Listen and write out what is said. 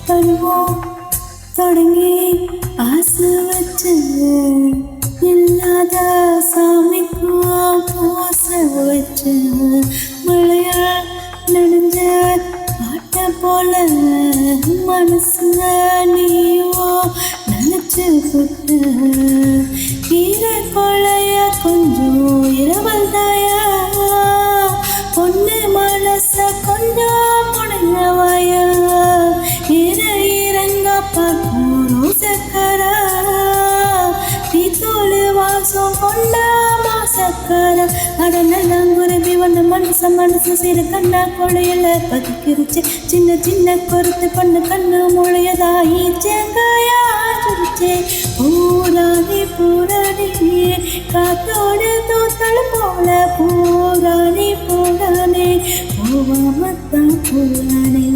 பருவம் தொடங்கி ஆசை வச்சு இல்லாத சாமிக்கும் பூச வச்சு மழையா நனைஞ்ச பாட்ட போல மனசு நீயோ நினைச்சு புட்டு கீரை கொலைய கொஞ்சம் இரவல் தாயா பொண்ணு மனச கொஞ்சம் முனையவாயா இறங்க பார்க்கும் சக்கரா தீத்தோடு வாசம் கொண்டாமா சக்கரா அடனெல்லாம் குருவி வந்து மனசு சிறு கண்ணா கொலையில பதுக்கிருச்சு சின்ன சின்ன கொருத்து பண்ணு கண்ணு முளையதாயி செங்காயா சுரிச்சே பூராணி பூராணி காத்தோடு தோத்தல் போல பூராணி பூராணி போவாமத்தான் பூராணி